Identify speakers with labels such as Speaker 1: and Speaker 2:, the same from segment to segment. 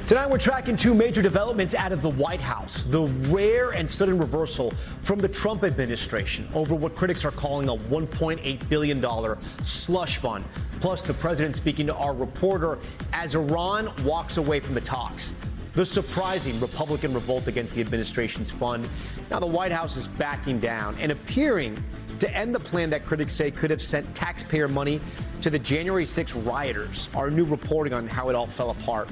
Speaker 1: Tonight, we're tracking two major developments out of the White House. The rare and sudden reversal from the Trump administration over what critics are calling a $1.8 billion slush fund. Plus, the president speaking to our reporter as Iran walks away from the talks. The surprising Republican revolt against the administration's fund. Now the White House is backing down and appearing to end the plan that critics say could have sent taxpayer money to the January 6 rioters. Our new reporting on how it all fell apart.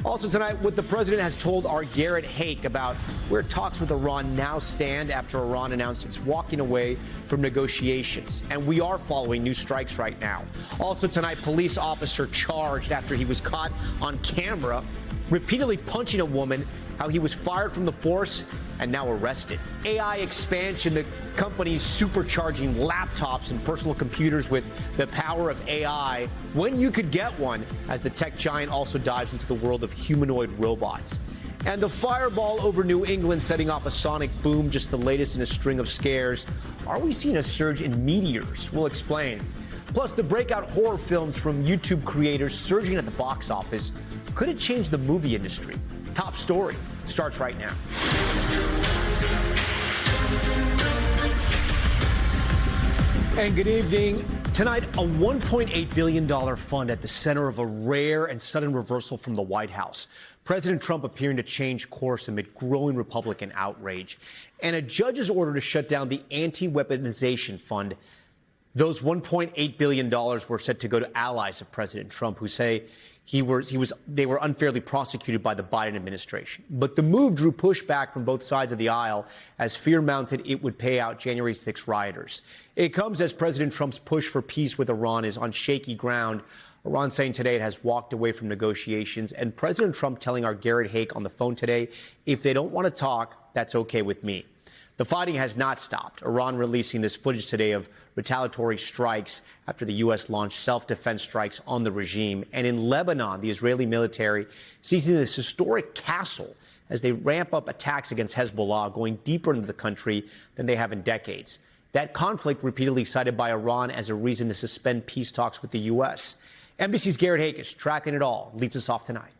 Speaker 1: Also tonight, what the president has told our Garrett Haake about where talks with Iran now stand after Iran announced it's walking away from negotiations. And we are following new strikes right now. Also tonight, police officer charged after he was caught on camera repeatedly punching a woman, how he was fired from the force and now arrested. AI expansion, the company's supercharging laptops and personal computers with the power of AI when you could get one, as the tech giant also dives into the world of humanoid robots. And the fireball over New England setting off a sonic boom, just the latest in a string of scares. Are we seeing a surge in meteors? We'll explain. Plus, the breakout horror films from YouTube creators surging at the box office. Could it change the movie industry? Top story starts right now. And good evening. Tonight, a $1.8 billion fund at the center of a rare and sudden reversal from the White House. President Trump appearing to change course amid growing Republican outrage. And a judge's order to shut down the anti-weaponization fund. Those $1.8 billion were set to go to allies of President Trump, who say they were unfairly prosecuted by the Biden administration. But the move drew pushback from both sides of the aisle as fear mounted it would pay out January 6 rioters. It comes as President Trump's push for peace with Iran is on shaky ground. Iran saying today it has walked away from negotiations, and President Trump telling our Garrett Haake on the phone today, if they don't want to talk, that's okay with me. The fighting has not stopped. Iran releasing this footage today of retaliatory strikes after the U.S. launched self-defense strikes on the regime. And in Lebanon, the Israeli military seizing this historic castle as they ramp up attacks against Hezbollah, going deeper into the country than they have in decades. That conflict repeatedly cited by Iran as a reason to suspend peace talks with the U.S. NBC's Garrett Haake is tracking it all. Leads us off tonight.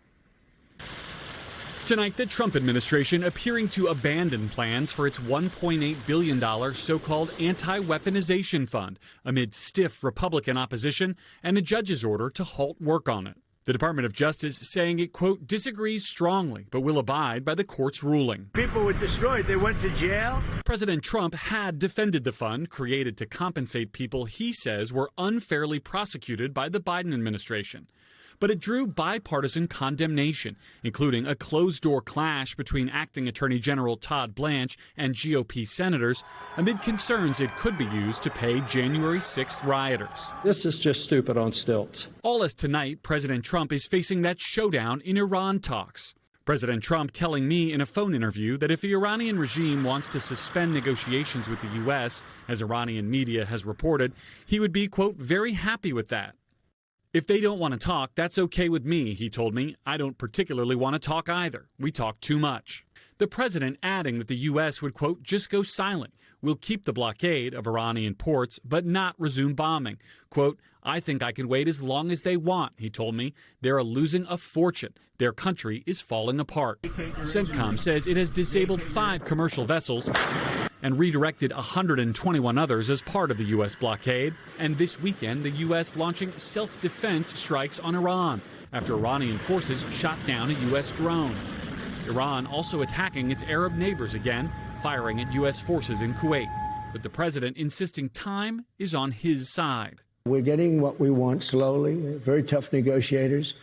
Speaker 2: Tonight, the Trump administration appearing to abandon plans for its $1.8 billion so-called anti-weaponization fund amid stiff Republican opposition and a judge's order to halt work on it. The Department of Justice saying it, quote, disagrees strongly, but will abide by the court's ruling.
Speaker 3: People were destroyed. They went to jail.
Speaker 2: President Trump had defended the fund created to compensate people he says were unfairly prosecuted by the Biden administration. But it drew bipartisan condemnation, including a closed-door clash between acting Attorney General Todd Blanche and GOP senators amid concerns it could be used to pay January 6th rioters.
Speaker 4: This is just stupid on stilts.
Speaker 2: All as tonight, President Trump is facing that showdown in Iran talks. President Trump telling me in a phone interview that if the Iranian regime wants to suspend negotiations with the U.S., as Iranian media has reported, he would be, quote, very happy with that. If they don't want to talk, that's okay with me, he told me. I don't particularly want to talk either. We talk too much. The president adding that the U.S. would, quote, just go silent. We'll keep the blockade of Iranian ports, but not resume bombing. Quote, I think I can wait as long as they want, he told me. They're losing a fortune. Their country is falling apart. CENTCOM says it has disabled 5 commercial vessels and redirected 121 others as part of the U.S. blockade. And this weekend, the U.S. launching self-defense strikes on Iran after Iranian forces shot down a U.S. drone. Iran also attacking its Arab neighbors again, firing at U.S. forces in Kuwait. But the president insisting time is on his side.
Speaker 5: We're getting what we want slowly. Very tough negotiators.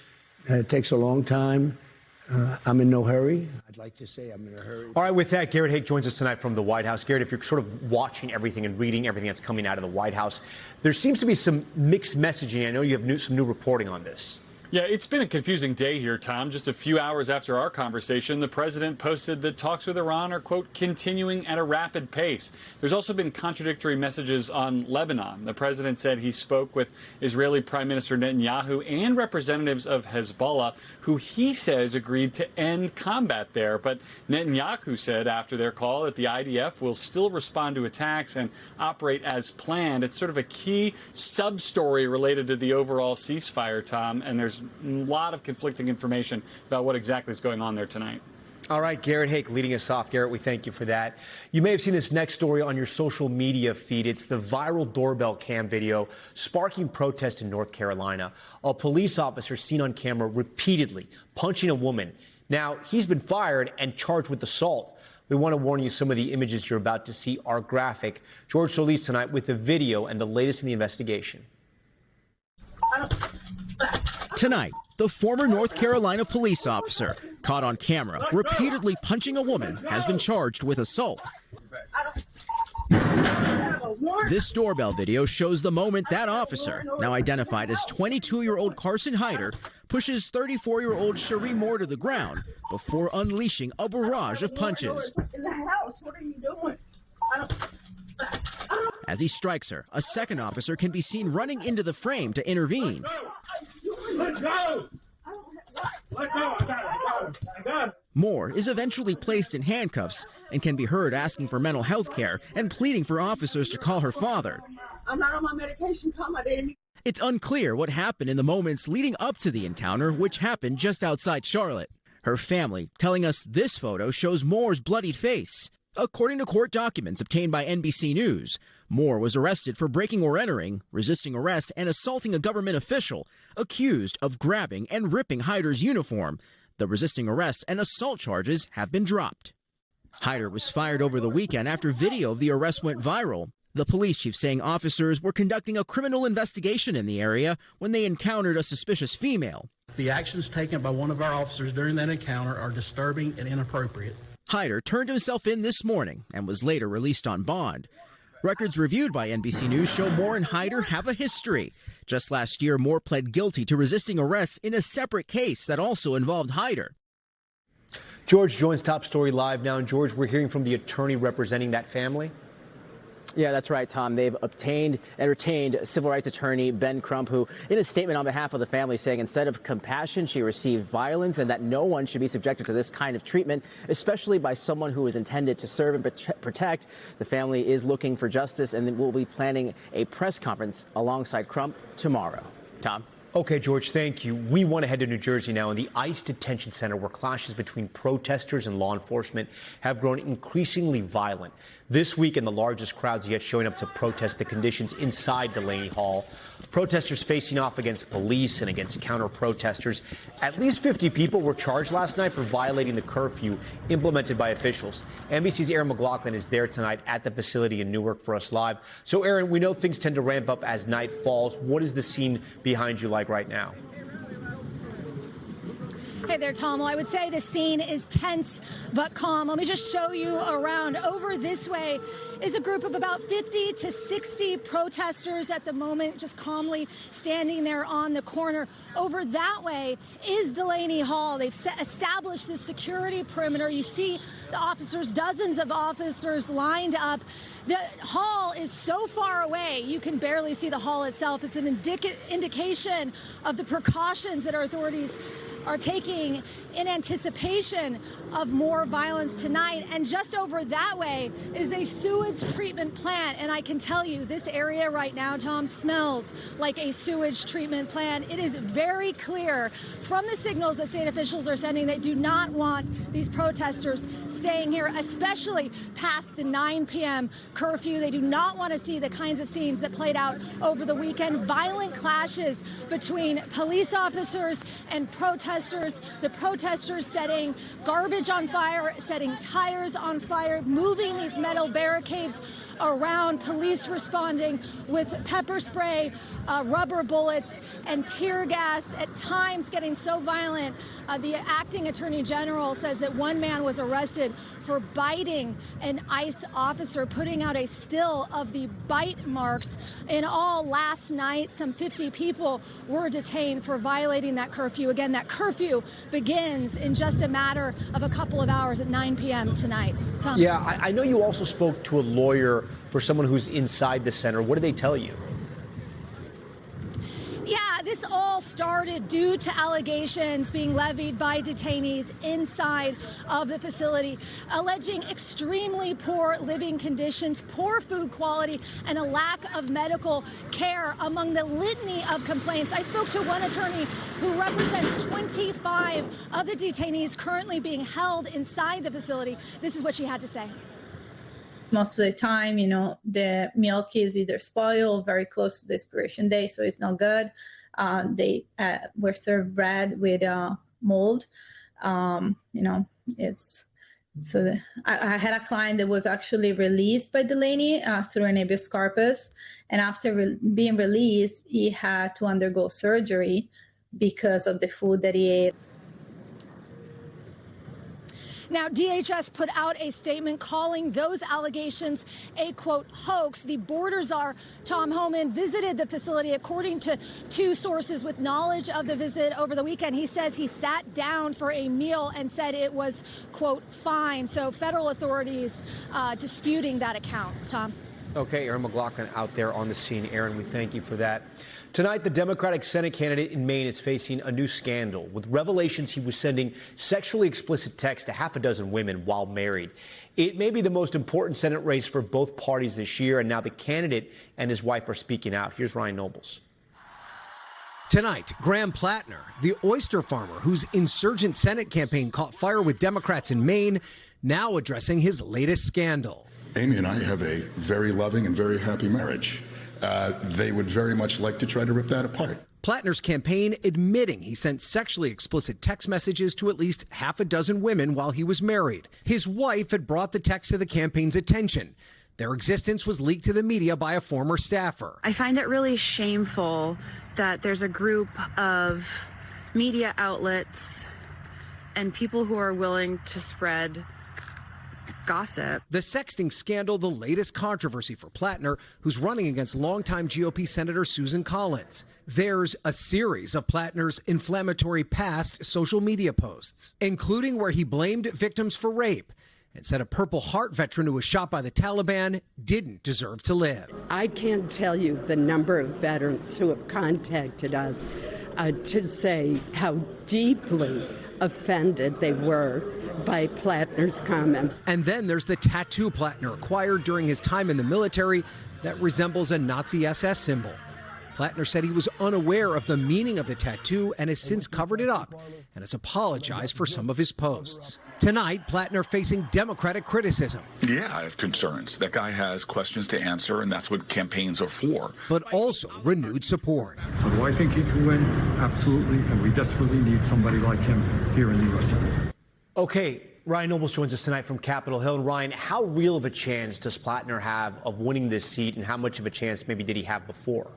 Speaker 5: It takes a long time. I'm in no hurry. I'd like to say I'm in a hurry.
Speaker 1: All right, with that, Garrett Haake joins us tonight from the White House. Garrett, if you're sort of watching everything and reading everything that's coming out of the White House, there seems to be some mixed messaging. I know you have some new reporting on this.
Speaker 6: Yeah, it's been a confusing day here, Tom. Just a few hours after our conversation, the president posted that talks with Iran are, quote, continuing at a rapid pace. There's also been contradictory messages on Lebanon. The president said he spoke with Israeli Prime Minister Netanyahu and representatives of Hezbollah, who he says agreed to end combat there. But Netanyahu said after their call that the IDF will still respond to attacks and operate as planned. It's sort of a key sub-story related to the overall ceasefire, Tom, and there's There's a lot of conflicting information about what exactly is going on there tonight.
Speaker 1: All right, Garrett Hake leading us off. Garrett, we thank you for that. You may have seen this next story on your social media feed. It's the viral doorbell cam video sparking protest in North Carolina. A police officer seen on camera repeatedly punching a woman. Now, he's been fired and charged with assault. We want to warn you some of the images you're about to see are graphic. George Solis tonight with the video and the latest in the investigation.
Speaker 7: Tonight, the former North Carolina police officer, caught on camera repeatedly punching a woman, has been charged with assault. This doorbell video shows the moment that officer, now identified as 22-year-old Carson Hyder, pushes 34-year-old Cherie Moore to the ground before unleashing a barrage of punches.
Speaker 8: In the house, what are you doing?
Speaker 7: As he strikes her, a second officer can be seen running into the frame to intervene.
Speaker 8: Let go! Let go! I got it.
Speaker 7: Moore is eventually placed in handcuffs and can be heard asking for mental health care and pleading for officers to call her father.
Speaker 8: I'm not on my medication. Call my daddy.
Speaker 7: It's unclear what happened in the moments leading up to the encounter, which happened just outside Charlotte. Her family telling us this photo shows Moore's bloodied face. According to court documents obtained by NBC News, Moore was arrested for breaking or entering, resisting arrest, and assaulting a government official, accused of grabbing and ripping Hyder's uniform. The resisting arrest and assault charges have been dropped. Hyder was fired over the weekend after video of the arrest went viral. The police chief saying officers were conducting a criminal investigation in the area when they encountered a suspicious female.
Speaker 9: The actions taken by one of our officers during that encounter are disturbing and inappropriate.
Speaker 7: Hyder turned himself in this morning and was later released on bond. Records reviewed by NBC News show Moore and Hyder have a history. Just last year, Moore pled guilty to resisting arrest in a separate case that also involved Hyder.
Speaker 1: George joins Top Story Live now. And George, we're hearing from the attorney representing that family.
Speaker 10: Yeah, that's right, Tom. They've obtained and retained civil rights attorney Ben Crump, who, in a statement on behalf of the family, saying instead of compassion, she received violence and that no one should be subjected to this kind of treatment, especially by someone who is intended to serve and protect. The family is looking for justice and will be planning a press conference alongside Crump tomorrow. Tom?
Speaker 1: Okay, George, thank you. We want to head to New Jersey now in the ICE detention center where clashes between protesters and law enforcement have grown increasingly violent. This weekend, the largest crowds yet showing up to protest the conditions inside Delaney Hall. Protesters facing off against police and against counter-protesters. At least 50 people were charged last night for violating the curfew implemented by officials. NBC's Aaron McLaughlin is there tonight at the facility in Newark for us live. So, Aaron, we know things tend to ramp up as night falls. What is the scene behind you like right now?
Speaker 11: Hey there, Tom. Well, I would say the scene is tense but calm. Let me just show you around. Over this way is a group of about 50 to 60 protesters at the moment, just calmly standing there on the corner. Over that way is Delaney Hall. They've established this security perimeter. You see the officers, dozens of officers lined up. The hall is so far away, you can barely see the hall itself. It's an indication of the precautions that our authorities are taking in anticipation of more violence tonight. And just over that way is a sewage treatment plant. And I can tell you, this area right now, Tom, smells like a sewage treatment plant. It is very clear from the signals that state officials are sending they do not want these protesters staying here, especially past the 9 p.m. curfew. They do not want to see the kinds of scenes that played out over the weekend. Violent clashes between police officers and protesters. The protesters setting garbage on fire, setting tires on fire, moving these metal barricades around, police responding with pepper spray, rubber bullets, and tear gas, at times getting so violent. The acting attorney general says that one man was arrested for biting an ICE officer, putting out a still of the bite marks. In all, last night, some 50 people were detained for violating that curfew. Again, that curfew begins in just a matter of a couple of hours at 9 p.m. tonight. Tom.
Speaker 1: Yeah, I know you also spoke to a lawyer for someone who's inside the center. What did they tell you?
Speaker 11: Yeah, This all started due to allegations being levied by detainees inside of the facility, alleging extremely poor living conditions, poor food quality, and a lack of medical care among the litany of complaints. I spoke to one attorney who represents 25 of the detainees currently being held inside the facility. This is what she had to say.
Speaker 12: Most of the time, the milk is either spoiled or very close to the expiration date, so it's not good. They were served bread with mold. I had a client that was actually released by Delaney through an habeas corpus, and after being released, he had to undergo surgery because of the food that he ate.
Speaker 11: Now, DHS put out a statement calling those allegations a, quote, hoax. The border czar, Tom Homan, visited the facility. According to two sources with knowledge of the visit over the weekend, he says he sat down for a meal and said it was, quote, fine. So federal authorities disputing that account. Tom.
Speaker 1: Okay, Aaron McLaughlin out there on the scene. Aaron, we thank you for that. Tonight, the Democratic Senate candidate in Maine is facing a new scandal with revelations he was sending sexually explicit texts to half a dozen women while married. It may be the most important Senate race for both parties this year, and now the candidate and his wife are speaking out. Here's Ryan Nobles.
Speaker 13: Tonight, Graham Plattner, the oyster farmer whose insurgent Senate campaign caught fire with Democrats in Maine, now addressing his latest scandal.
Speaker 14: Amy and I have a very loving and very happy marriage. They would very much like to try to rip that apart.
Speaker 13: Plattner's campaign admitting he sent sexually explicit text messages to at least half a dozen women while he was married. His wife had brought the text to the campaign's attention. Their existence was leaked to the media by a former staffer.
Speaker 15: I find it really shameful that there's a group of media outlets and people who are willing to spread gossip.
Speaker 13: The sexting scandal, the latest controversy for Plattner, who's running against longtime GOP Senator Susan Collins. There's a series of Plattner's inflammatory past social media posts, including where he blamed victims for rape and said a Purple Heart veteran who was shot by the Taliban didn't deserve to live.
Speaker 16: I can't tell you the number of veterans who have contacted us to say how deeply offended they were by Plattner's comments.
Speaker 13: And then there's the tattoo Plattner acquired during his time in the military that resembles a Nazi SS symbol. Plattner said he was unaware of the meaning of the tattoo and has since covered it up and has apologized for some of his posts. Tonight, Plattner facing Democratic criticism.
Speaker 14: Yeah, I have concerns. That guy has questions to answer, and that's what campaigns are for.
Speaker 13: But also renewed support.
Speaker 17: So do I think he can win? Absolutely. And we desperately need somebody like him here in the U.S. Senate.
Speaker 1: Okay, Ryan Nobles joins us tonight from Capitol Hill. And Ryan, how real of a chance does Plattner have of winning this seat, and how much of a chance maybe did he have before?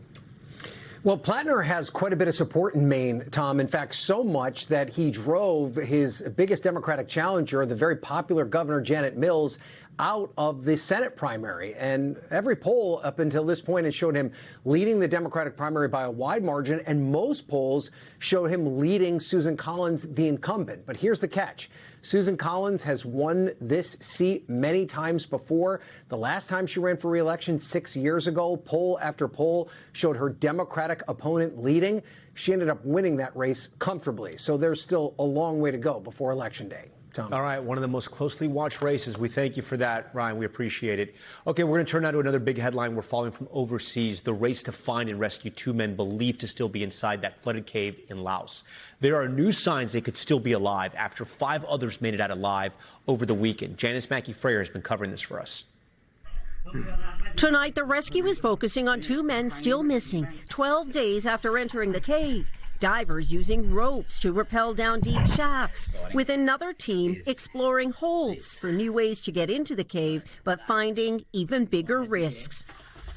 Speaker 13: Well, Plattner has quite a bit of support in Maine, Tom. In fact, so much that he drove his biggest Democratic challenger, the very popular Governor Janet Mills, out of the Senate primary. And every poll up until this point has showed him leading the Democratic primary by a wide margin, and most polls showed him leading Susan Collins, the incumbent. But here's the catch. Susan Collins has won this seat many times before. The last time she ran for re-election 6 years ago, poll after poll showed her Democratic opponent leading. She ended up winning that race comfortably. So there's still a long way to go before Election Day. Tom.
Speaker 1: All right, one of the most closely watched races. We thank you for that, Ryan. We appreciate it. Okay, we're going to turn now to another big headline we're following from overseas, the race to find and rescue two men believed to still be inside that flooded cave in Laos. There are new signs they could still be alive after 5 others made it out alive over the weekend. Janice Mackey-Freyer has been covering this for us.
Speaker 18: Tonight, the rescue is focusing on 2 men still missing 12 days after entering the cave. Divers using ropes to rappel down deep shafts, with another team exploring holes for new ways to get into the cave, but finding even bigger risks.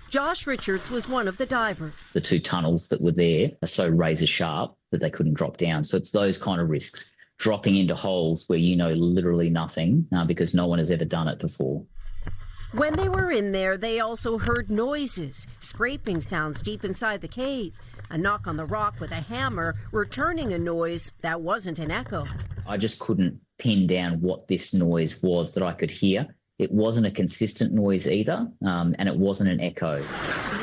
Speaker 18: Josh Richards was one of the divers.
Speaker 19: The 2 tunnels that were there are so razor sharp that they couldn't drop down. So it's those kind of risks, dropping into holes where you know literally nothing because no one has ever done it before.
Speaker 18: When they were in there, they also heard noises, scraping sounds deep inside the cave. A knock on the rock with a hammer, returning a noise that wasn't an echo.
Speaker 19: I just couldn't pin down what this noise was that I could hear. It wasn't a consistent noise either, and it wasn't an echo.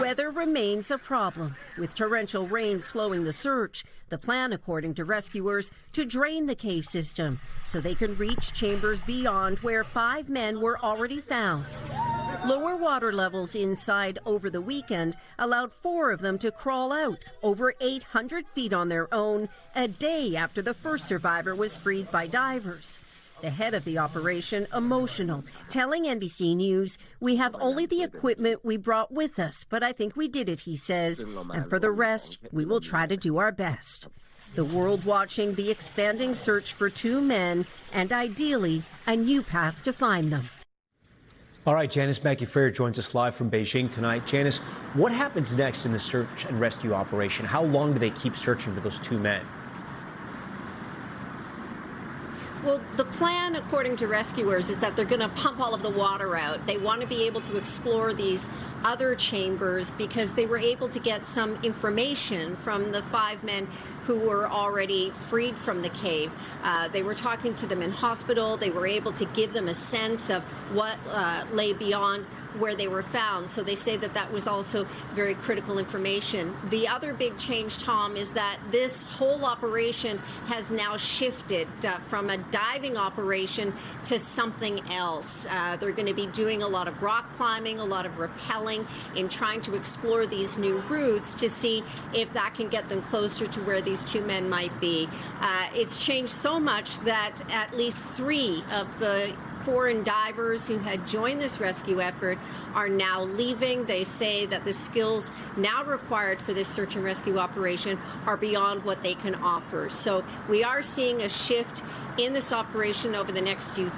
Speaker 18: Weather remains a problem, with torrential rain slowing the search. The plan, according to rescuers, to drain the cave system so they can reach chambers beyond where 5 men were already found. Lower water levels inside over the weekend allowed 4 of them to crawl out over 800 feet on their own a day after the first survivor was freed by divers. The head of the operation, emotional, telling NBC News, "We have only the equipment we brought with us, but I think we did it," he says. "And for the rest, we will try to do our best." The world watching the expanding search for 2 men and ideally a new path to find them.
Speaker 1: All right, Janice Mackey-Frayer joins us live from Beijing tonight. Janice, what happens next in the search and rescue operation? How long do they keep searching for those 2 men?
Speaker 20: Well, the plan, according to rescuers, is that they're going to pump all of the water out. They want to be able to explore these other chambers because they were able to get some information from the 5 men who were already freed from the cave. They were talking to them in hospital. They were able to give them a sense of what lay beyond where they were found. So they say that that was also very critical information. The other big change, Tom, is that this whole operation has now shifted from a diving operation to something else. They're going to be doing a lot of rock climbing, a lot of rappelling in trying to explore these new routes to see if that can get them closer to where these 2 men might be. It's changed so much that at least 3 of the foreign divers who had joined this rescue effort are now leaving. They say that the skills now required for this search and rescue operation are beyond what they can offer. So we are seeing a shift in this operation over the next few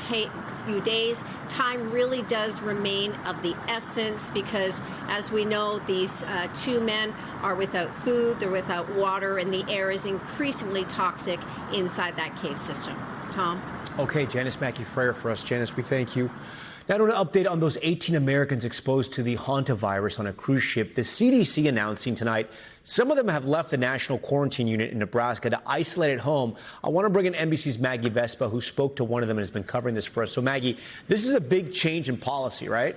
Speaker 20: days. Time really does remain of the essence because, as we know, these 2 men are without food, they're without water, and the air is increasingly toxic inside that cave system. Tom?
Speaker 1: Okay, Janice Mackey-Frayer for us. Janice, we thank you. Now, to an update on those 18 Americans exposed to the hantavirus on a cruise ship. The CDC announcing tonight some of them have left the National Quarantine Unit in Nebraska to isolate at home. I want to bring in NBC's Maggie Vespa, who spoke to one of them and has been covering this for us. So, Maggie, this is a big change in policy, right?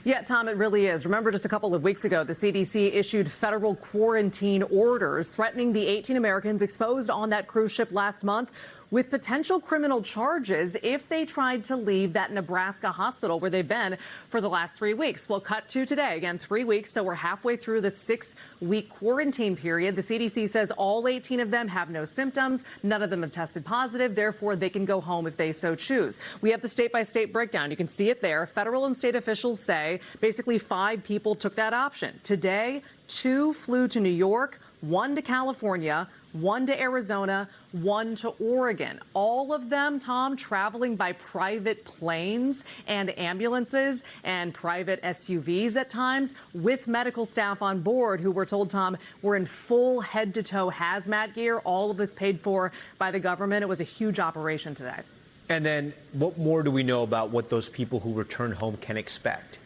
Speaker 21: Yeah, Tom, it really is. Remember, just a couple of weeks ago, the CDC issued federal quarantine orders threatening the 18 Americans exposed on that cruise ship last month with potential criminal charges if they tried to leave that Nebraska hospital where they've been for the last 3 weeks. Well, cut to today. Again, 3 weeks, so we're halfway through the 6-week quarantine period. The CDC says all 18 of them have no symptoms. None of them have tested positive. Therefore, they can go home if they so choose. We have the state-by-state breakdown. You can see it there. Federal and state officials say basically 5 people took that option. Today, 2 flew to New York, 1 to California, 1 to Arizona, 1 to Oregon. All of them, Tom, traveling by private planes and ambulances and private SUVs at times with medical staff on board who were told, Tom, were in full head-to-toe hazmat gear. All of this paid for by the government. It was a huge operation today.
Speaker 1: And then what more do we know about what those people who return home can expect?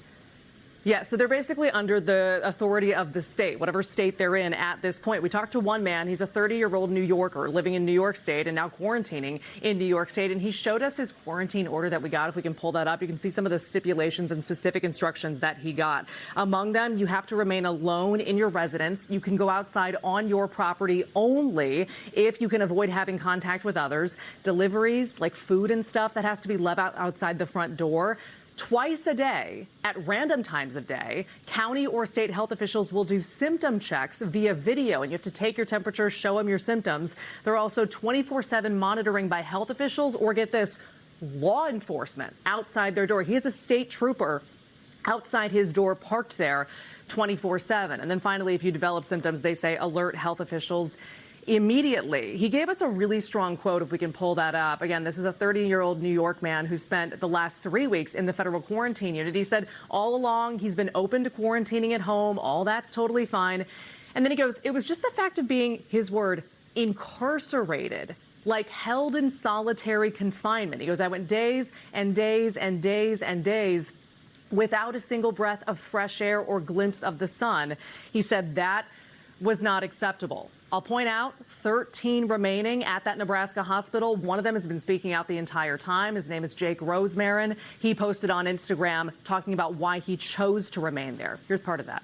Speaker 21: Yeah, so they're basically under the authority of the state, whatever state they're in at this point. We talked to one man. He's a 30-year-old New Yorker living in New York State and now quarantining in New York State. And he showed us his quarantine order that we got. If we can pull that up, you can see some of the stipulations and specific instructions that he got. Among them, you have to remain alone in your residence. You can go outside on your property only if you can avoid having contact with others. Deliveries, like food and stuff, that has to be left outside the front door. Twice a day, at random times of day, county or state health officials will do symptom checks via video, and you have to take your temperature, show them your symptoms. They're also 24/7 monitoring by health officials or, get this, law enforcement outside their door. He has a state trooper outside his door parked there 24/7. And then finally, if you develop symptoms, they say alert health officials immediately. He gave us a really strong quote, if we can pull that up. Again, this is a 30-year-old New York man who spent the last 3 weeks in the federal quarantine unit. He said all along he's been open to quarantining at home. All that's totally fine. And then he goes, it was just the fact of being, his word, incarcerated, like held in solitary confinement. He goes, I went days and days and days and days without a single breath of fresh air or glimpse of the sun. He said that was not acceptable. I'll point out 13 remaining at that Nebraska hospital. One of them has been speaking out the entire time. His name is Jake Rosemarin. He posted on Instagram talking about why he chose to remain there. Here's part of that.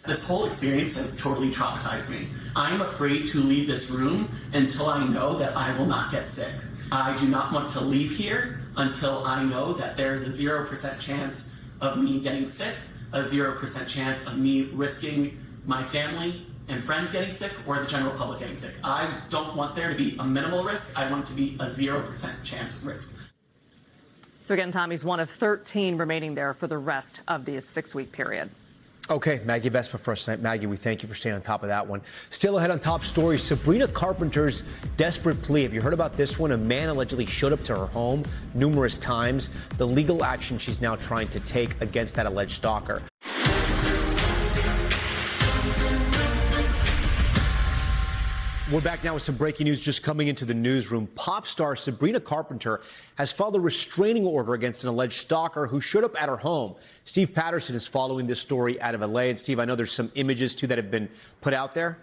Speaker 3: This whole experience has totally traumatized me. I'm afraid to leave this room until I know that I will not get sick. I do not want to leave here until I know that there's a 0% chance of me getting sick, a 0% chance of me risking my family and friends getting sick or the general public getting sick. I don't want there to be a minimal risk. I want it to be a 0% chance risk.
Speaker 21: So again, Tommy's one of 13 remaining there for the rest of the 6-week period.
Speaker 1: Okay, Maggie Vespa for us tonight. Maggie, we thank you for staying on top of that one. Still ahead on top stories, Sabrina Carpenter's desperate plea. Have you heard about this one? A man allegedly showed up to her home numerous times. The legal action she's now trying to take against that alleged stalker. We're back now with some breaking news just coming into the newsroom. Pop star Sabrina Carpenter has filed a restraining order against an alleged stalker who showed up at her home. Steve Patterson is following this story out of LA. And Steve, I know there's some images too that have been put out there.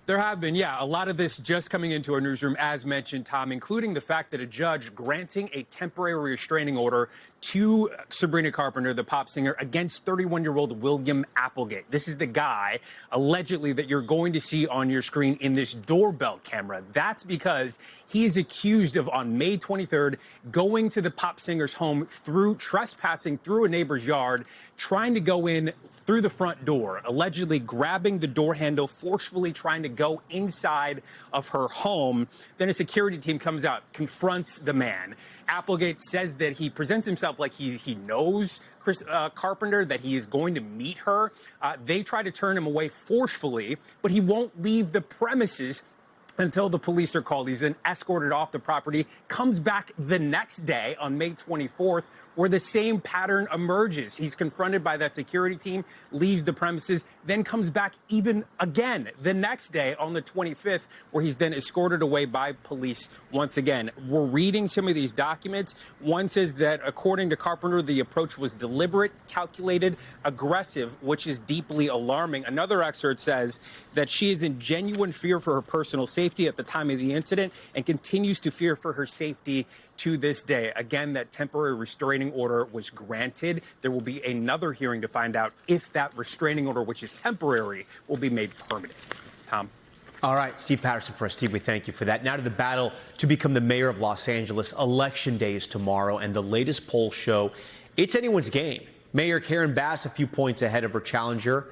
Speaker 22: There have been, yeah, a lot of this just coming into our newsroom, as mentioned, Tom, including the fact that a judge granting a temporary restraining order to Sabrina Carpenter, the pop singer, against 31-year-old William Applegate. This is the guy, allegedly, that you're going to see on your screen in this doorbell camera. That's because he is accused of, on May 23rd, going to the pop singer's home through trespassing through a neighbor's yard, trying to go in through the front door, allegedly grabbing the door handle, forcefully trying to go inside of her home. Then a security team comes out, confronts the man. Applegate says that he presents himself like he knows Carpenter, that he is going to meet her. They try to turn him away forcefully, but he won't leave the premises until the police are called. He's then escorted off the property, comes back the next day on May 24th, where the same pattern emerges. He's confronted by that security team, leaves the premises, then comes back even again the next day on the 25th, where he's then escorted away by police once again. We're reading some of these documents. One says that, according to Carpenter, the approach was deliberate, calculated, aggressive, which is deeply alarming. Another excerpt says that she is in genuine fear for her personal safety at the time of the incident and continues to fear for her safety to this day. Again, that temporary restraining order was granted. There will be another hearing to find out if that restraining order, which is temporary, will be made permanent. Tom?
Speaker 1: All right, Steve Patterson for us. Steve, we thank you for that. Now to the battle to become the mayor of Los Angeles. Election day is tomorrow, and the latest polls show it's anyone's game. Mayor Karen Bass a few points ahead of her challenger,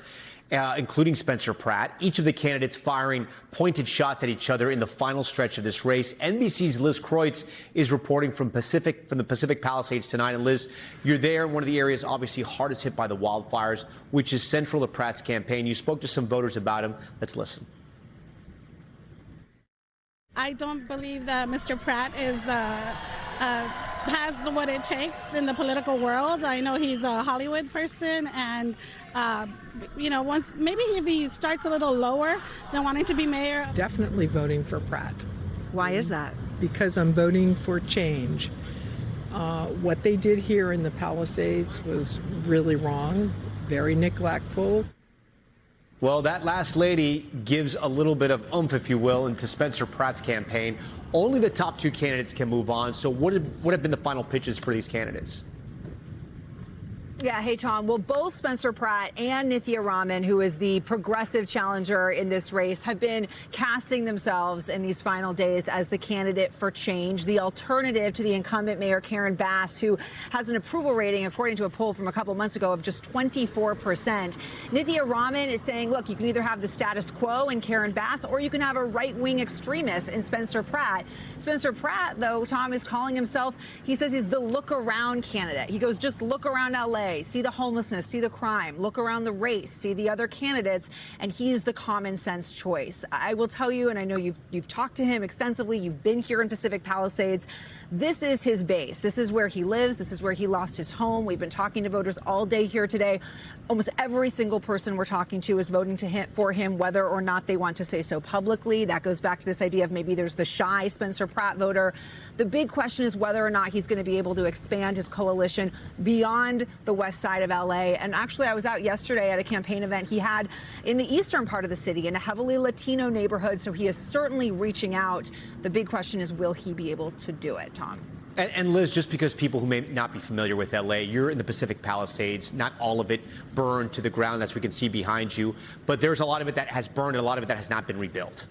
Speaker 1: including Spencer Pratt. Each of the candidates firing pointed shots at each other in the final stretch of this race. NBC's Liz Kreutz is reporting from the Pacific Palisades tonight. And Liz, you're there in one of the areas obviously hardest hit by the wildfires, which is central to Pratt's campaign. You spoke to some voters about him. Let's listen.
Speaker 23: I don't believe that Mr. Pratt has what it takes in the political world. I know he's a Hollywood person, and maybe if he starts a little lower than wanting to be mayor.
Speaker 24: Definitely voting for Pratt.
Speaker 21: Why is that?
Speaker 24: Because I'm voting for change. What they did here in the Palisades was really wrong, very neglectful.
Speaker 1: Well, that last lady gives a little bit of oomph, if you will, into Spencer Pratt's campaign. Only the top two candidates can move on. So what have been the final pitches for these candidates?
Speaker 25: Yeah, hey, Tom. Well, both Spencer Pratt and Nithya Raman, who is the progressive challenger in this race, have been casting themselves in these final days as the candidate for change, the alternative to the incumbent mayor Karen Bass, who has an approval rating, according to a poll from a couple months ago, of just 24%. Nithya Raman is saying, look, you can either have the status quo in Karen Bass, or you can have a right-wing extremist in Spencer Pratt. Spencer Pratt, though, Tom, is calling himself, he says he's the look-around candidate. He goes, just look around L.A., see the homelessness, see the crime, look around the race, see the other candidates, and he's the common sense choice. I will tell you, and I know you've talked to him extensively, you've been here in Pacific Palisades, this is his base. This is where he lives. This is where he lost his home. We've been talking to voters all day here today. Almost every single person we're talking to is voting for him, whether or not they want to say so publicly. That goes back to this idea of maybe there's the shy Spencer Pratt voter. The big question is whether or not he's going to be able to expand his coalition beyond the west side of LA. And actually, I was out yesterday at a campaign event he had in the eastern part of the city in a heavily Latino neighborhood. So he is certainly reaching out. The big question is, will he be able to do it, Tom?
Speaker 1: And Liz, just because people who may not be familiar with LA, you're in the Pacific Palisades. Not all of it burned to the ground, as we can see behind you. But there's a lot of it that has burned and a lot of it that has not been rebuilt.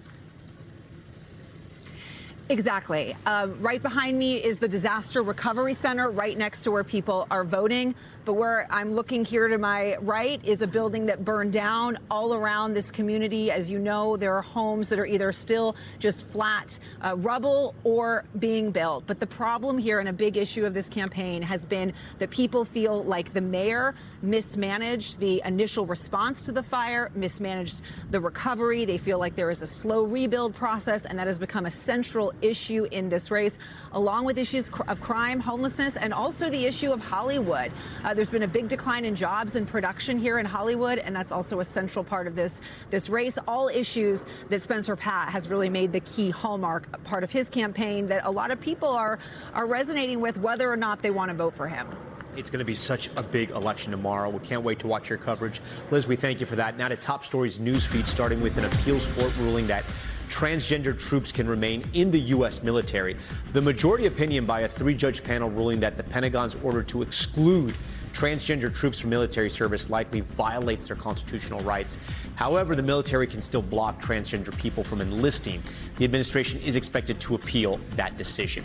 Speaker 25: Exactly. Right behind me is the Disaster Recovery Center, right next to where people are voting. But where I'm looking here to my right is a building that burned down. All around this community, as you know, there are homes that are either still just flat rubble or being built. But the problem here, and a big issue of this campaign, has been that people feel like the mayor mismanaged the initial response to the fire, mismanaged the recovery. They feel like there is a slow rebuild process, and that has become a central issue in this race, along with issues of crime, homelessness, and also the issue of Hollywood. There's been a big decline in jobs and production here in Hollywood, and that's also a central part of this race. All issues that Spencer Pratt has really made the key hallmark part of his campaign that a lot of people are resonating with, whether or not they want to vote for him.
Speaker 1: It's going to be such a big election tomorrow. We can't wait to watch your coverage. Liz, we thank you for that. Now to Top Stories news feed, starting with an appeals court ruling that transgender troops can remain in the U.S. military. The majority opinion by a 3-judge panel ruling that the Pentagon's order to exclude transgender troops from military service likely violates their constitutional rights. However, the military can still block transgender people from enlisting. The administration is expected to appeal that decision.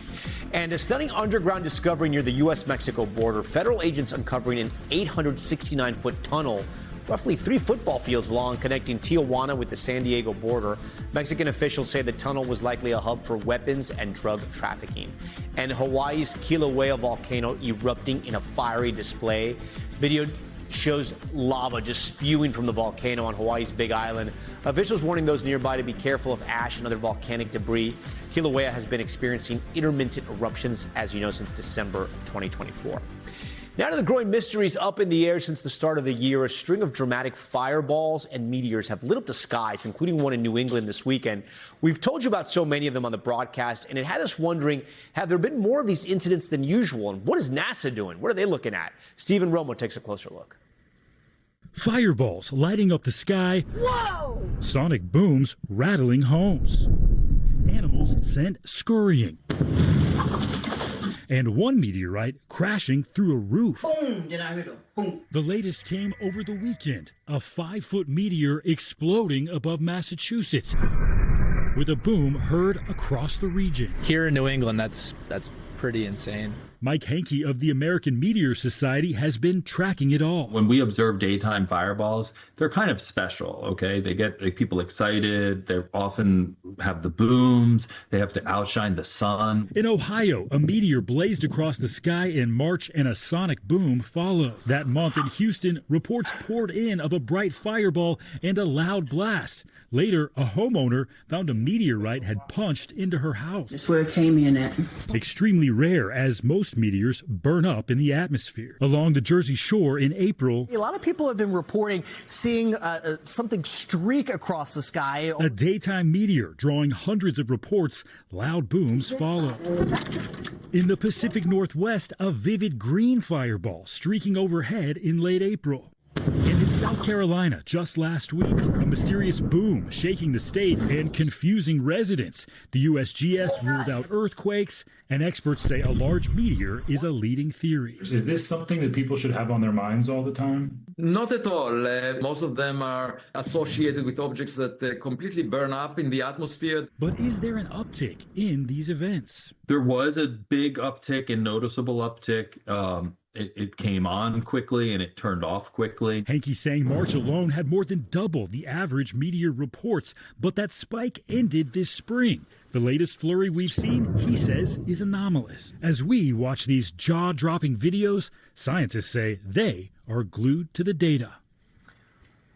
Speaker 1: And a stunning underground discovery near the U.S.-Mexico border. Federal agents uncovering an 869-foot tunnel roughly 3 football fields long, connecting Tijuana with the San Diego border. Mexican officials say the tunnel was likely a hub for weapons and drug trafficking. And Hawaii's Kilauea volcano erupting in a fiery display. Video shows lava just spewing from the volcano on Hawaii's Big Island. Officials warning those nearby to be careful of ash and other volcanic debris. Kilauea has been experiencing intermittent eruptions, as you know, since December of 2024. Now to the growing mysteries up in the air since the start of the year. A string of dramatic fireballs and meteors have lit up the skies, including one in New England this weekend. We've told you about so many of them on the broadcast, and it had us wondering, have there been more of these incidents than usual? And what is NASA doing? What are they looking at? Stephen Romo takes a closer look.
Speaker 2: Fireballs lighting up the sky.
Speaker 25: Whoa!
Speaker 2: Sonic booms rattling homes. Animals sent scurrying. And one meteorite crashing through a roof.
Speaker 25: Boom! Boom.
Speaker 2: The latest came over the weekend. A 5-foot meteor exploding above Massachusetts, with a boom heard across the region.
Speaker 4: Here in New England, that's pretty insane.
Speaker 2: Mike Hankey of the American Meteor Society has been tracking it all.
Speaker 5: When we observe daytime fireballs, they're kind of special, okay? They get people excited. They often have the booms. They have to outshine the sun.
Speaker 2: In Ohio, a meteor blazed across the sky in March and a sonic boom followed. That month in Houston, reports poured in of a bright fireball and a loud blast. Later, a homeowner found a meteorite had punched into her house.
Speaker 6: That's where it came in at.
Speaker 2: Extremely rare, as most meteors burn up in the atmosphere. Along the Jersey Shore in April,
Speaker 8: a lot of people have been reporting seeing something streak across the sky.
Speaker 2: A daytime meteor drawing hundreds of reports. Loud booms follow. In the Pacific Northwest, a vivid green fireball streaking overhead in late April. And in South Carolina, just last week, a mysterious boom shaking the state and confusing residents. The USGS ruled out earthquakes, and experts say a large meteor is a leading theory.
Speaker 26: Is this something that people should have on their minds all the time?
Speaker 27: Not at all. Most of them are associated with objects that completely burn up in the atmosphere.
Speaker 2: But is there an uptick in these events?
Speaker 5: There was a big uptick, a noticeable uptick. It came on quickly and it turned off quickly.
Speaker 2: Hankey saying March alone had more than double the average meteor reports, but that spike ended this spring. The latest flurry we've seen, he says, is anomalous. As we watch these jaw-dropping videos, scientists say they are glued to the data.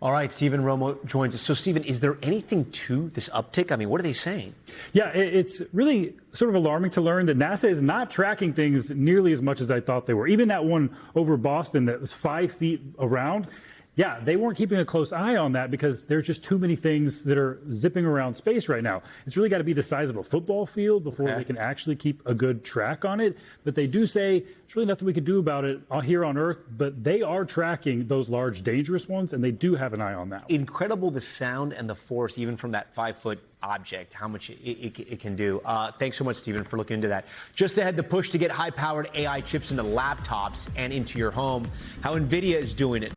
Speaker 1: All right, Stephen Romo joins us. So, Stephen, is there anything to this uptick? I mean, what are they saying?
Speaker 26: Yeah, it's really sort of alarming to learn that NASA is not tracking things nearly as much as I thought they were. Even that one over Boston that was 5 feet around,
Speaker 2: yeah, they weren't keeping a close eye on that because there's just too many things that are zipping around space right now. It's really got to be the size of a football field before they can actually keep a good track on it. But they do say there's really nothing we can do about it here on Earth, but they are tracking those large, dangerous ones, and they do have an eye on that.
Speaker 1: Incredible the sound and the force, even from that 5-foot object, how much it can do. Thanks so much, Stephen, for looking into that. Just ahead, the push to get high-powered AI chips into laptops and into your home, how NVIDIA is doing it.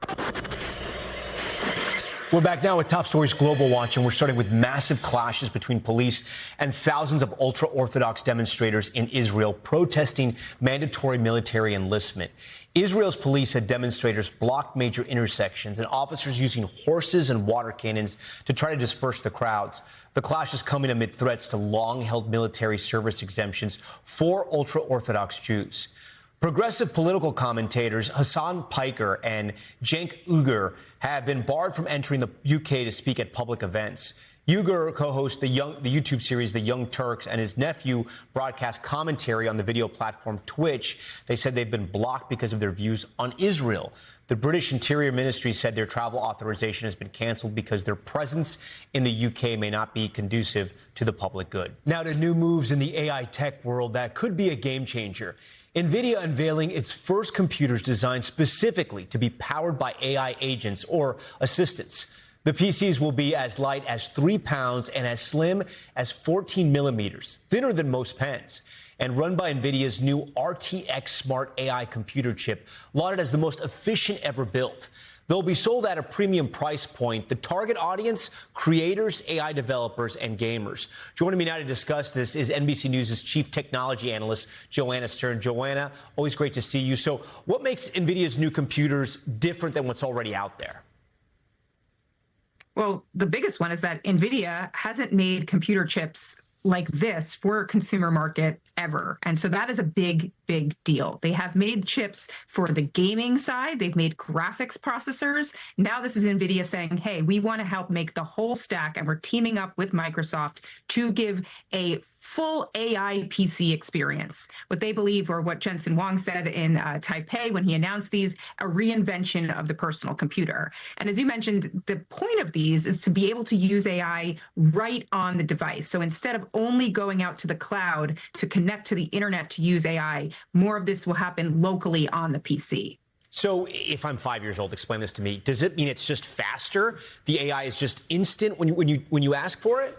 Speaker 1: We're back now with Top Stories Global Watch, and we're starting with massive clashes between police and thousands of ultra-Orthodox demonstrators in Israel protesting mandatory military enlistment. Israel's police said demonstrators blocked major intersections and officers using horses and water cannons to try to disperse the crowds. The clash is coming amid threats to long-held military service exemptions for ultra-Orthodox Jews. Progressive political commentators Hassan Piker and Cenk Uygur have been barred from entering the UK to speak at public events. Uygur co-hosts the YouTube series The Young Turks, and his nephew broadcast commentary on the video platform Twitch. They said they've been blocked because of their views on Israel. The British Interior Ministry said their travel authorization has been canceled because their presence in the UK may not be conducive to the public good. Now to new moves in the AI tech world that could be a game changer. NVIDIA unveiling its first computers designed specifically to be powered by AI agents or assistants. The PCs will be as light as 3 pounds and as slim as 14 millimeters, thinner than most pens, and run by NVIDIA's new RTX Smart AI computer chip, lauded as the most efficient ever built. They'll be sold at a premium price point. The target audience, creators, AI developers, and gamers. Joining me now to discuss this is NBC News' chief technology analyst, Joanna Stern. Joanna, always great to see you. So what makes NVIDIA's new computers different than what's already out there?
Speaker 6: Well, the biggest one is that NVIDIA hasn't made computer chips like this for a consumer market ever. And so that is a big, big deal. They have made chips for the gaming side. They've made graphics processors. Now this is NVIDIA saying, hey, we want to help make the whole stack, and we're teaming up with Microsoft to give a full AI PC experience. What they believe, or what Jensen Huang said in Taipei when he announced these, a reinvention of the personal computer. And as you mentioned, the point of these is to be able to use AI right on the device. So instead of only going out to the cloud to connect to the internet to use AI, more of this will happen locally on the PC.
Speaker 1: So if I'm 5 years old, explain this to me. Does it mean it's just faster? The AI is just instant when you ask for it?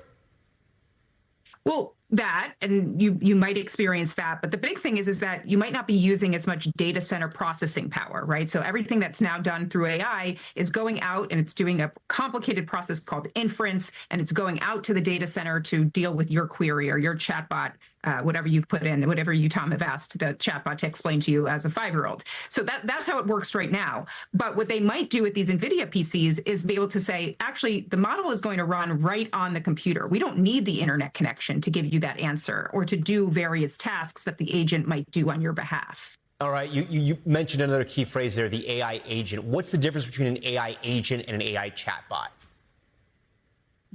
Speaker 6: Well, that, and you might experience that, but the big thing is that you might not be using as much data center processing power, right? So everything that's now done through AI is going out and it's doing a complicated process called inference, and it's going out to the data center to deal with your query or your chatbot, whatever you've put in, whatever you, Tom, have asked the chatbot to explain to you as a 5-year-old. So that's how it works right now. But what they might do with these NVIDIA PCs is be able to say, actually, the model is going to run right on the computer. We don't need the internet connection to give you that answer or to do various tasks that the agent might do on your behalf.
Speaker 1: All right, you mentioned another key phrase there, the AI agent. What's the difference between an AI agent and an AI chatbot?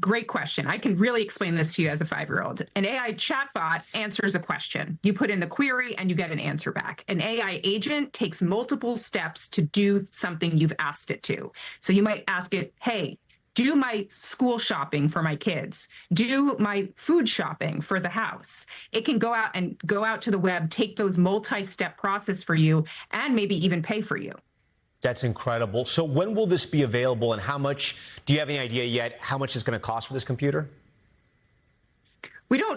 Speaker 6: Great question. I can really explain this to you as a 5-year-old. An AI chatbot answers a question. You put in the query and you get an answer back. An AI agent takes multiple steps to do something you've asked it to. So you might ask it, hey, do my school shopping for my kids, do my food shopping for the house. It can go out to the web, take those multi-step process for you, and maybe even pay for you.
Speaker 1: That's incredible. So when will this be available, and how much, do you have any idea yet how much it's going to cost for this computer?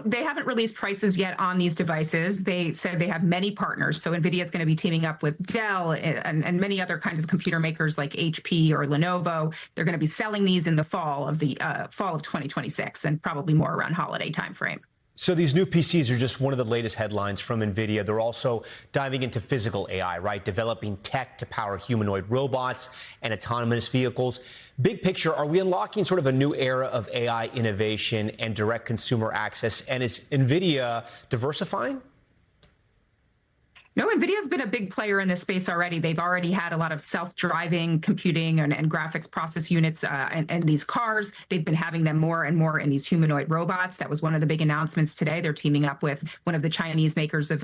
Speaker 6: They haven't released prices yet on these devices. They said they have many partners. So NVIDIA is going to be teaming up with Dell and many other kinds of computer makers like HP or Lenovo. They're going to be selling these in the fall of 2026, and probably more around holiday timeframe.
Speaker 1: So these new PCs are just one of the latest headlines from NVIDIA. They're also diving into physical AI, right? Developing tech to power humanoid robots and autonomous vehicles. Big picture, are we unlocking sort of a new era of AI innovation and direct consumer access? And is NVIDIA diversifying?
Speaker 6: No, NVIDIA's been a big player in this space already. They've already had a lot of self-driving computing and graphics process units in these cars. They've been having them more and more in these humanoid robots. That was one of the big announcements today. They're teaming up with one of the Chinese makers of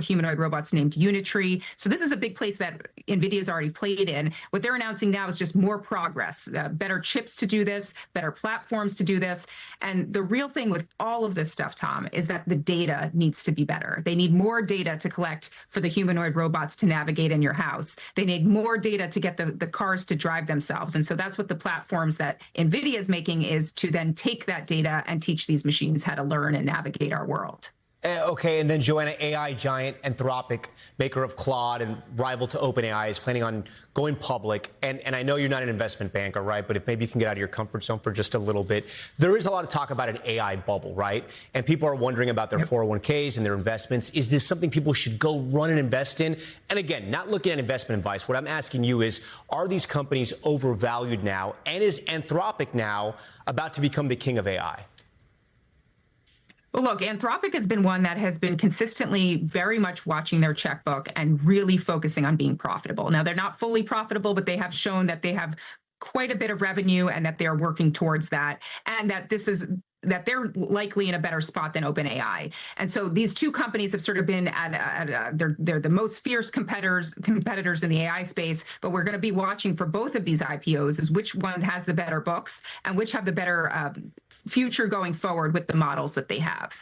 Speaker 6: humanoid robots named Unitree. So this is a big place that NVIDIA's already played in. What they're announcing now is just more progress, better chips to do this, better platforms to do this. And the real thing with all of this stuff, Tom, is that the data needs to be better. They need more data to collect for the humanoid robots to navigate in your house. They need more data to get the cars to drive themselves. And so that's what the platforms that NVIDIA is making, is to then take that data and teach these machines how to learn and navigate our world.
Speaker 1: Okay, and then Joanna, AI giant Anthropic, maker of Claude and rival to OpenAI, is planning on going public. And I know you're not an investment banker, right? But if maybe you can get out of your comfort zone for just a little bit. There is a lot of talk about an AI bubble, right? And people are wondering about their 401ks and their investments. Is this something people should go run and invest in? And again, not looking at investment advice. What I'm asking you is, are these companies overvalued now? And is Anthropic now about to become the king of AI?
Speaker 6: Well, look, Anthropic has been one that has been consistently very much watching their checkbook and really focusing on being profitable. Now, they're not fully profitable, but they have shown that they have quite a bit of revenue and that they're working towards that, and that that they're likely in a better spot than OpenAI. And so these two companies have sort of been they're the most fierce competitors in the AI space, but we're going to be watching for both of these IPOs as which one has the better books and which have the better future going forward with the models that they have.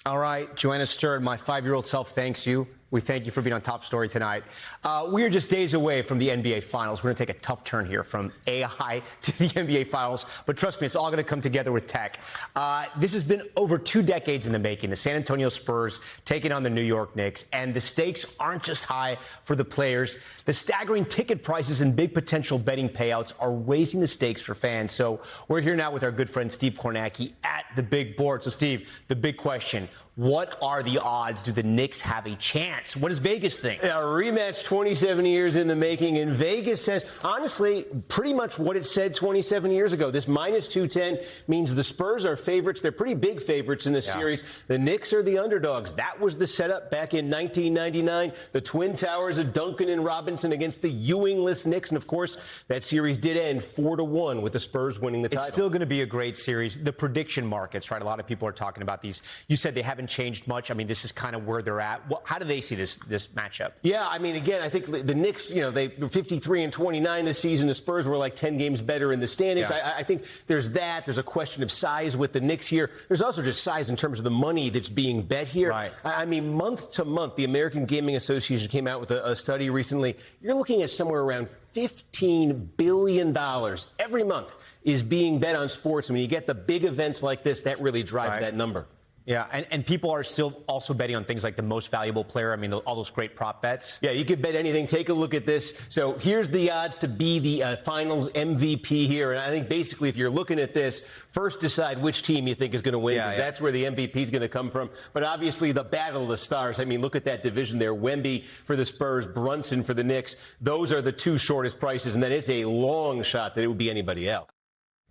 Speaker 1: All right, Joanna Stern, my 5-year-old self thanks you. We thank you for being on Top Story tonight. We are just days away from the NBA Finals. We're going to take a tough turn here from AI to the NBA Finals. But trust me, it's all going to come together with tech. This has been over 2 decades in the making. The San Antonio Spurs taking on the New York Knicks. And the stakes aren't just high for the players. The staggering ticket prices and big potential betting payouts are raising the stakes for fans. So we're here now with our good friend Steve Kornacki at the big board. So, Steve, the big question. What are the odds? Do the Knicks have a chance? What does Vegas think?
Speaker 7: A rematch 27 years in the making, and Vegas says, honestly, pretty much what it said 27 years ago. This minus 210 means the Spurs are favorites. They're pretty big favorites in this series. The Knicks are the underdogs. That was the setup back in 1999. The Twin Towers of Duncan and Robinson against the Ewing-less Knicks. And, of course, that series did end 4-1 with the Spurs winning the title.
Speaker 1: It's still going to be a great series. The prediction markets, right? A lot of people are talking about these. You said they haven't changed much. I mean, this is kind of where they're at. How do they see this matchup?
Speaker 7: Yeah, I mean, again, I think the Knicks, they were 53-29 this season. The Spurs were like 10 games better in the standings.
Speaker 1: Yeah.
Speaker 7: I think there's that. There's a question of size with the Knicks here. There's also just size in terms of the money that's being bet here.
Speaker 1: Right.
Speaker 7: I mean, month to month, the American Gaming Association came out with a study recently. You're looking at somewhere around $15 billion every month is being bet on sports. And when you get the big events like this, that really drives that number.
Speaker 1: Yeah, and people are still also betting on things like the most valuable player. I mean, all those great prop bets.
Speaker 7: Yeah, you could bet anything. Take a look at this. So here's the odds to be the finals MVP here. And I think basically if you're looking at this, first decide which team you think is going to win, because that's where the MVP is going to come from. But obviously the battle of the stars. I mean, look at that division there. Wemby for the Spurs, Brunson for the Knicks. Those are the two shortest prices. And then it's a long shot that it would be anybody else.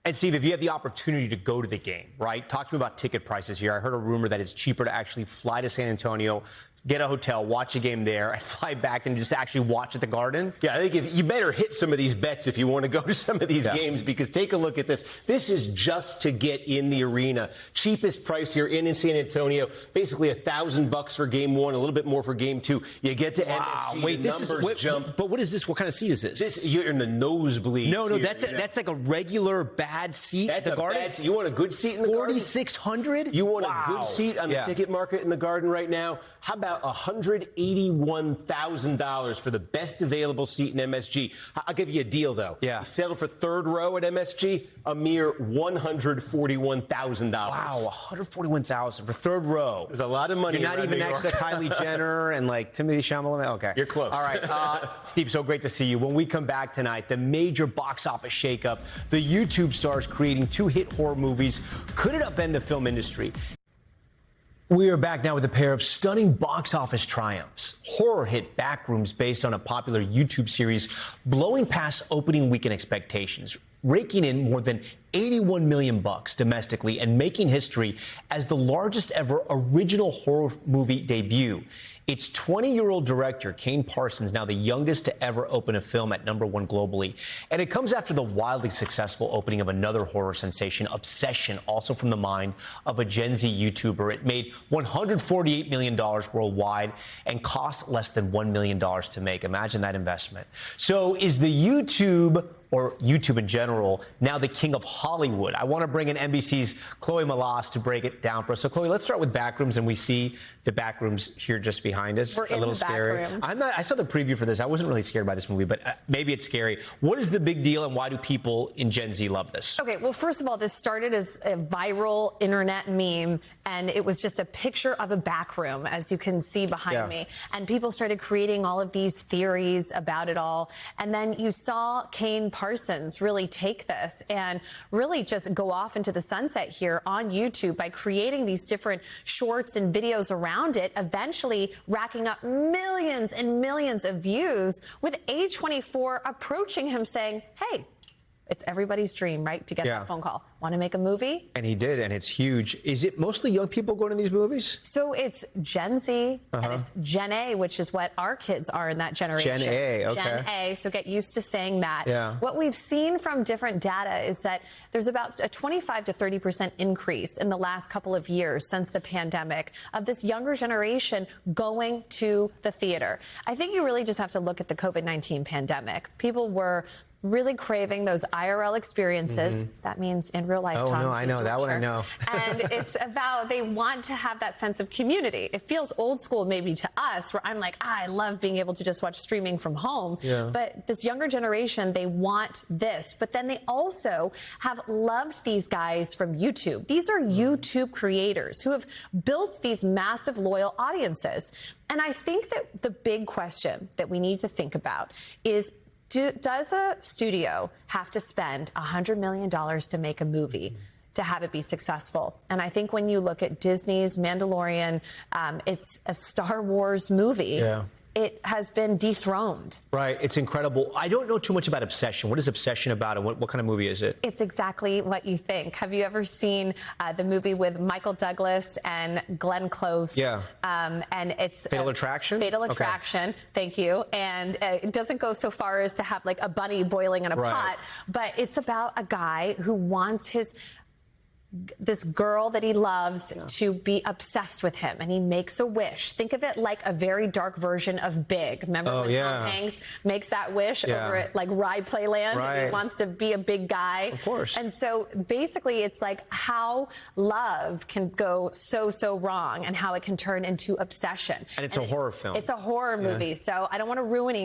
Speaker 1: And, Steve, if you have the opportunity to go to the game, right, talk to me about ticket prices here. I heard a rumor that it's cheaper to actually fly to San Antonio, get a hotel, watch a game there, and fly back and just actually watch at the Garden.
Speaker 7: Yeah, I think you better hit some of these bets if you want to go to some of these games, because take a look at this. This is just to get in the arena. Cheapest price here in San Antonio, basically $1,000 for game one, a little bit more for game two. You get to MSG,
Speaker 1: wait,
Speaker 7: the numbers jump.
Speaker 1: But what is this? What kind of seat is this?
Speaker 7: You're in the nosebleed.
Speaker 1: No, that's like a regular bad seat at the Garden.
Speaker 7: You want a good seat in the Garden?
Speaker 1: $4,600?
Speaker 7: You want a good seat on the ticket market in the Garden right now? How about $181,000 for the best available seat in MSG? I'll give you a deal, though.
Speaker 1: Yeah.
Speaker 7: You settle for third row at MSG, a mere $141,000.
Speaker 1: Wow, $141,000 for third row.
Speaker 7: There's a lot of money.
Speaker 1: You're not even next to Kylie Jenner and like Timothy Chalamet. Okay,
Speaker 7: you're close.
Speaker 1: All right, Steve. So great to see you. When we come back tonight, the major box office shakeup. The YouTube stars creating 2 hit horror movies. Could it upend the film industry? We are back now with a pair of stunning box office triumphs. Horror hit Backrooms, based on a popular YouTube series, blowing past opening weekend expectations, raking in more than 81 million bucks domestically and making history as the largest ever original horror movie debut. Its 20-year-old director, Kane Parsons, now the youngest to ever open a film at #1 globally. And it comes after the wildly successful opening of another horror sensation, Obsession, also from the mind of a Gen Z YouTuber. It made $148 million worldwide and cost less than $1 million to make. Imagine that investment. So is the YouTube, or YouTube in general, now the king of Hollywood? I want to bring in NBC's Chloe Malas to break it down for us. So, Chloe, let's start with Backrooms, and we see the Backrooms here just behind us.
Speaker 9: We're
Speaker 1: a little scary. I saw the preview for this. I wasn't really scared by this movie, but maybe it's scary. What is the big deal, and why do people in Gen Z love this?
Speaker 9: Okay, well, first of all, this started as a viral internet meme, and it was just a picture of a back room, as you can see behind me. And people started creating all of these theories about it all. And then you saw Kane Parsons really take this and really just go off into the sunset here on YouTube by creating these different shorts and videos around it, eventually racking up millions and millions of views, with A24 approaching him saying, hey, it's everybody's dream, right, to get that phone call. Want to make a movie?
Speaker 1: And he did, and it's huge. Is it mostly young people going to these movies?
Speaker 9: So it's Gen Z, and it's Gen A, which is what our kids are in that generation.
Speaker 1: Gen A, okay.
Speaker 9: Gen A, so get used to saying that.
Speaker 1: Yeah.
Speaker 9: What we've seen from different data is that there's about a 25 to 30% increase in the last couple of years since the pandemic of this younger generation going to the theater. I think you really just have to look at the COVID-19 pandemic. People were really craving those IRL experiences. That means in real life.
Speaker 1: Oh,
Speaker 9: Tom,
Speaker 1: no, I know. That one I know.
Speaker 9: And it's about, they want to have that sense of community. It feels old school maybe to us, where I'm like, I love being able to just watch streaming from home.
Speaker 1: Yeah.
Speaker 9: But this younger generation, they want this. But then they also have loved these guys from YouTube. These are YouTube creators who have built these massive loyal audiences. And I think that the big question that we need to think about is, does a studio have to spend $100 million to make a movie to have it be successful? And I think when you look at Disney's Mandalorian, it's a Star Wars movie.
Speaker 1: Yeah.
Speaker 9: It has been dethroned.
Speaker 1: Right. It's incredible. I don't know too much about Obsession. What is Obsession about, and what kind of movie is it?
Speaker 9: It's exactly what you think. Have you ever seen the movie with Michael Douglas and Glenn Close?
Speaker 1: Yeah.
Speaker 9: And it's
Speaker 1: Fatal Attraction?
Speaker 9: Fatal Attraction. Okay. Thank you. And it doesn't go so far as to have like a bunny boiling in a pot, but it's about a guy who wants this girl that he loves to be obsessed with him, and he makes a wish. Think of it like a very dark version of Big. Remember when Tom Hanks makes that wish over at like Ride Playland, and he wants to be a big guy?
Speaker 1: Of course.
Speaker 9: And so basically it's like how love can go so wrong and how it can turn into obsession.
Speaker 1: And it's a horror film.
Speaker 9: It's a horror movie, so I don't want to ruin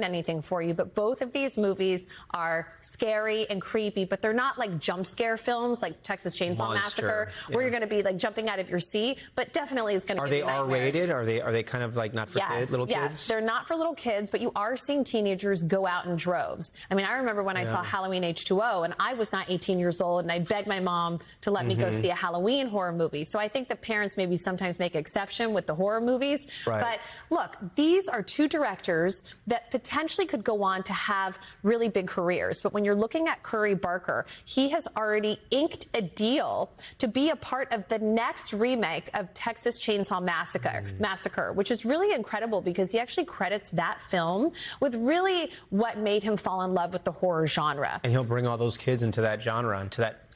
Speaker 9: anything for you, but both of these movies are scary and creepy, but they're not like jump scare films like Texas Chainsaw Massacre, where you're going to be like jumping out of your seat, but definitely is going to give you nightmares.
Speaker 1: Are they R-rated? Are they kind of like not for little kids?
Speaker 9: Yes, they're not for little kids, but you are seeing teenagers go out in droves. I mean, I remember when I saw Halloween H2O, and I was not 18 years old, and I begged my mom to let me go see a Halloween horror movie. So I think the parents maybe sometimes make exception with the horror movies. But look, these are two directors that potentially could go on to have really big careers. But when you're looking at Curry Barker, he has already inked a deal to be a part of the next remake of Texas Chainsaw Massacre, which is really incredible because he actually credits that film with really what made him fall in love with the horror genre.
Speaker 1: And he'll bring all those kids into that genre, into that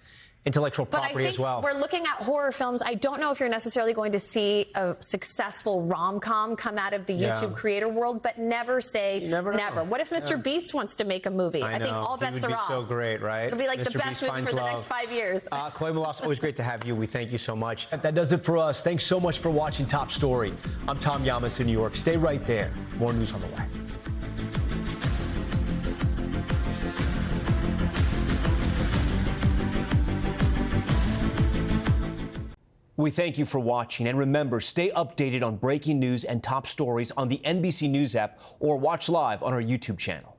Speaker 1: intellectual property as well.
Speaker 9: We're looking at horror films. I don't know if you're necessarily going to see a successful rom-com come out of the YouTube creator world, but never say never. What if Mr. Beast wants to make a movie? I think all bets are off.
Speaker 1: It would be so great, right?
Speaker 9: It'll be like the best movie for the next 5 years.
Speaker 1: Chloe Malas, always great to have you. We thank you so much. That does it for us. Thanks so much for watching Top Story. I'm Tom Llamas in New York. Stay right there. More news on the way. We thank you for watching, and remember, stay updated on breaking news and top stories on the NBC News app or watch live on our YouTube channel.